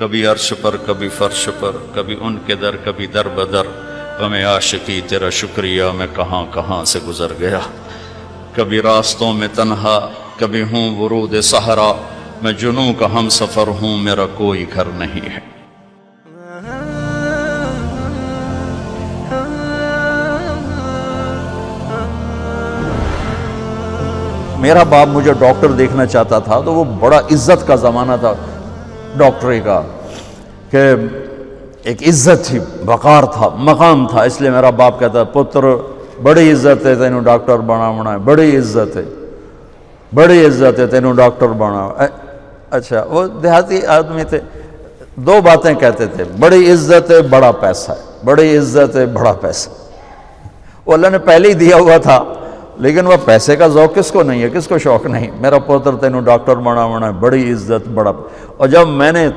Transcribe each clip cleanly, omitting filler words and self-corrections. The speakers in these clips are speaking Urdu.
کبھی عرش پر کبھی فرش پر، کبھی ان کے در کبھی در بدر، غم عاشقی تیرا شکریہ میں کہاں کہاں سے گزر گیا، کبھی راستوں میں تنہا کبھی ہوں ورود صحرا، میں جنوں کا ہم سفر ہوں میرا کوئی گھر نہیں ہے۔ میرا باپ مجھے ڈاکٹر دیکھنا چاہتا تھا تو وہ بڑا عزت کا زمانہ تھا ڈاکٹری کا، کہ ایک عزت تھی، وقار تھا، مقام تھا، اس لیے میرا باپ کہتا پتر بڑی عزت ہے تینوں ڈاکٹر بناونا ہے، بڑی عزت ہے، بڑی عزت ہے تینوں ڈاکٹر بنا۔ اچھا، وہ دیہاتی آدمی تھے، دو باتیں کہتے تھے، بڑی عزت ہے بڑا پیسہ ہے، بڑی عزت ہے بڑا پیسہ۔ وہ اللہ نے پہلے ہی دیا ہوا تھا، لیکن وہ پیسے کا ذوق کس کو نہیں ہے، کس کو شوق نہیں، میرا پوتر تینوں ڈاکٹر بناونا ہے، بڑی عزت بڑا۔ اور جب میں نے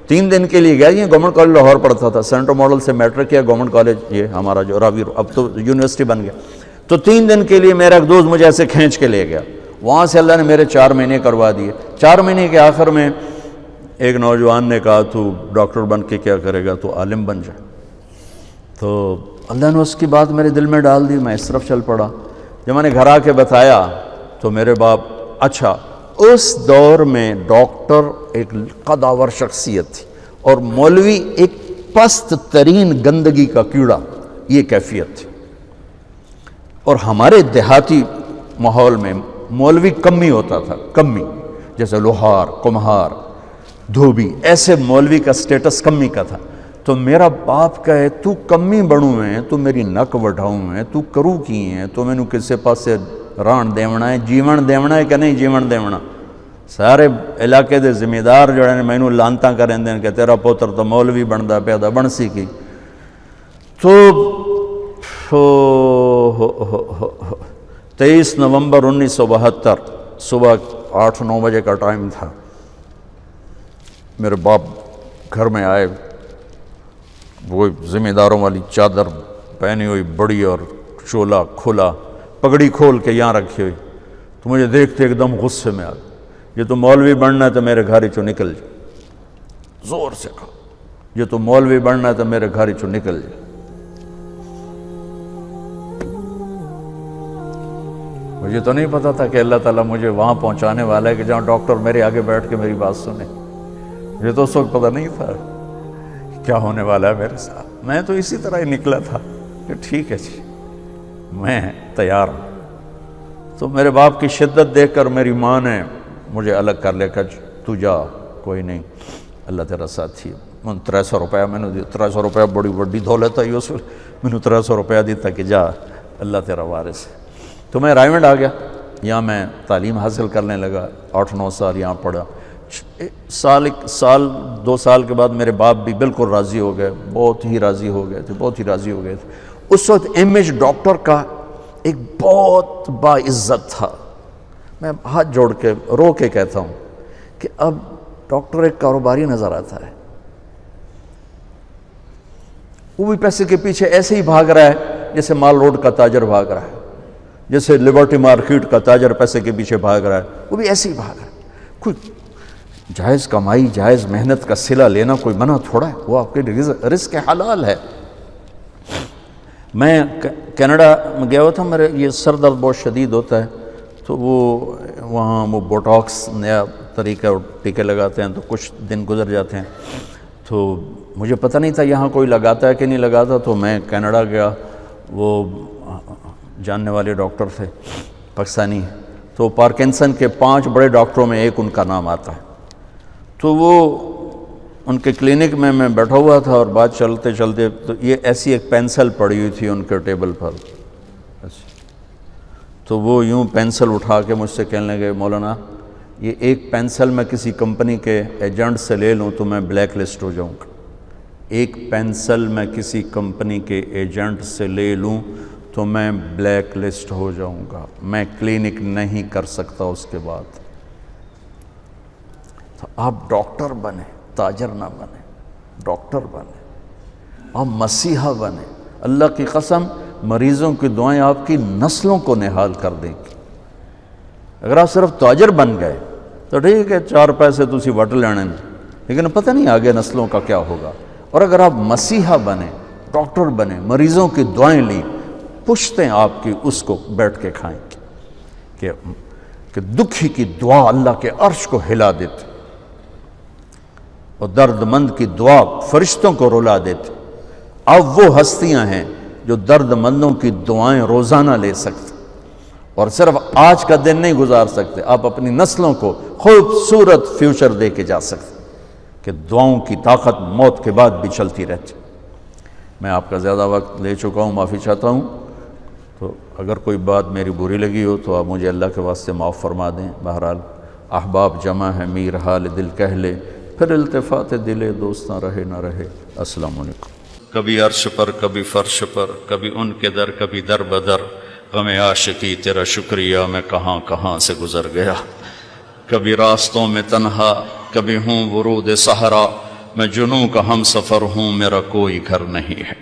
3 دن کے لیے گیا، یہ گورنمنٹ کالج لاہور پڑھتا تھا، سینٹر ماڈل سے میٹرک کیا، گورنمنٹ کالج یہ ہمارا جو راوی اب تو یونیورسٹی بن گیا، تو 3 دن کے لیے میرا ایک دوست مجھے ایسے کھینچ کے لے گیا، وہاں سے اللہ نے میرے 4 مہینے کروا دیے۔ 4 مہینے کے آخر میں ایک نوجوان نے کہا تو ڈاکٹر بن کے کیا کرے گا، تو عالم بن جائے۔ تو اللہ نے اس کی بات میرے دل میں ڈال دی، میں اس طرف چل پڑا۔ جب میں نے گھر آ کے بتایا تو میرے باپ، اچھا اس دور میں ڈاکٹر ایک قداور شخصیت تھی اور مولوی ایک پست ترین گندگی کا کیڑا، یہ کیفیت تھی۔ اور ہمارے دیہاتی ماحول میں مولوی کمی ہوتا تھا، کمی، جیسے لوہار، کمہار، دھوبی، ایسے مولوی کا سٹیٹس کمی کا تھا۔ تو میرا باپ کہے تو کمی بڑوں ہیں، تو میری نک وڈھاؤں ہیں، تو کرو کی ہیں، تو میں نو کسے پاسے ران دیونا ہے، جیون دیونا ہے کہ نہیں جیون دیونا۔ سارے علاقے دے ذمہ دار جڑے نے مینوں لانتاں کریں دیں کہ تیرا پوتر تو مولوی بندا پیا دا، بن سی کی۔ تو 23 نومبر 1972 صبح 8-9 بجے کا ٹائم تھا، میرے باپ گھر میں آئے، وہ ذمہ داروں والی چادر پہنی ہوئی بڑی اور چولا کھلا، پگڑی کھول کے یہاں رکھی ہوئی، تو مجھے دیکھتے ایک دم غصے میں آ گیا، یہ تو مولوی بننا ہے تو میرے گھر چوں نکل جائے، زور سے کہا یہ تو مولوی بننا ہے تو میرے گھر چوں نکل جائے۔ مجھے تو نہیں پتا تھا کہ اللہ تعالیٰ مجھے وہاں پہنچانے والا ہے کہ جہاں ڈاکٹر میرے آگے بیٹھ کے میری بات سنے۔ مجھے تو اس وقت پتہ نہیں تھا کیا ہونے والا ہے میرے ساتھ، میں تو اسی طرح ہی نکلا تھا کہ ٹھیک ہے جی میں تیار ہوں۔ تو میرے باپ کی شدت دیکھ کر میری ماں نے مجھے الگ کر لیا کہ تو جا، کوئی نہیں، اللہ تیرا ساتھی ہے۔ میں 300 روپیہ میں نے دیا، 300 روپیہ بڑی بڑی دولت ہے اس وقت، میں نے 300 روپیہ دیتا کہ جا اللہ تیرا وارث ہے۔ تو میں رائمنڈ آ گیا، یہاں میں تعلیم حاصل کرنے لگا، 8-9 سال یہاں پڑھا۔ سال 2 سال کے بعد میرے باپ بھی بالکل راضی ہو گئے، بہت ہی راضی ہو گئے تھے، بہت ہی راضی ہو گئے تھے۔ اس وقت امیج ڈاکٹر کا ایک بہت باعزت تھا۔ میں ہاتھ جوڑ کے رو کے کہتا ہوں کہ اب ڈاکٹر ایک کاروباری نظر آتا ہے، وہ بھی پیسے کے پیچھے ایسے ہی بھاگ رہا ہے جیسے مال روڈ کا تاجر بھاگ رہا ہے، جیسے لبرٹی مارکیٹ کا تاجر پیسے کے پیچھے بھاگ رہا ہے، وہ بھی ایسے ہی بھاگ رہا ہے۔ کوئی جائز کمائی، جائز محنت کا صلہ لینا کوئی منع تھوڑا ہے، وہ آپ کے رزق حلال ہے۔ میں کینیڈا میں گیا ہوا تھا، میرے یہ سر درد بہت شدید ہوتا ہے، تو وہاں وہ بوٹاکس نیا طریقہ ٹیکے لگاتے ہیں، تو کچھ دن گزر جاتے ہیں، تو مجھے پتہ نہیں تھا یہاں کوئی لگاتا ہے کہ نہیں لگاتا۔ تو میں کینیڈا گیا، وہ جاننے والے ڈاکٹر تھے پاکستانی، تو پارکنسن کے 5 بڑے ڈاکٹروں میں ایک ان کا نام آتا ہے۔ تو وہ ان کے کلینک میں بیٹھا ہوا تھا اور بات چلتے چلتے تو یہ ایسی ایک پینسل پڑی ہوئی تھی ان کے ٹیبل پر، تو وہ یوں پینسل اٹھا کے مجھ سے کہنے لگے مولانا یہ ایک پینسل میں کسی کمپنی کے ایجنٹ سے لے لوں تو میں بلیک لسٹ ہو جاؤں گا، ایک پینسل میں کسی کمپنی کے ایجنٹ سے لے لوں تو میں بلیک لسٹ ہو جاؤں گا، میں کلینک نہیں کر سکتا اس کے بعد۔ تو آپ ڈاکٹر بنے، تاجر نہ بنے، ڈاکٹر بنے، آپ مسیحا بنے، اللہ کی قسم مریضوں کی دعائیں آپ کی نسلوں کو نہال کر دیں گی۔ اگر آپ صرف تاجر بن گئے تو ٹھیک ہے 4 پیسے تسی وٹ لینے، لیکن پتہ نہیں آگے نسلوں کا کیا ہوگا۔ اور اگر آپ مسیحا بنیں، ڈاکٹر بنیں، مریضوں کی دعائیں لیں، پشتیں آپ کی اس کو بیٹھ کے کھائیں کہ دکھی کی دعا اللہ کے عرش کو ہلا دیتے، اور درد مند کی دعا فرشتوں کو رلا دیتے۔ اب وہ ہستیاں ہیں جو درد مندوں کی دعائیں روزانہ لے سکتے، اور صرف آج کا دن نہیں گزار سکتے، آپ اپنی نسلوں کو خوبصورت فیوچر دے کے جا سکتے کہ دعاؤں کی طاقت موت کے بعد بھی چلتی رہتی۔ میں آپ کا زیادہ وقت لے چکا ہوں، معافی چاہتا ہوں، تو اگر کوئی بات میری بری لگی ہو تو آپ مجھے اللہ کے واسطے معاف فرما دیں۔ بہرحال احباب جمع ہے، میر حال دل کہہ لے، پھر التفات دل دوست نہ رہے نہ رہے۔ السلام علیکم۔ کبھی عرش پر کبھی فرش پر، کبھی ان کے در کبھی در بدر، غم عاشقی تیرا شکریہ میں کہاں کہاں سے گزر گیا۔ کبھی راستوں میں تنہا، کبھی ہوں ورود صحرا، میں جنوں کا ہم سفر ہوں، میرا کوئی گھر نہیں ہے۔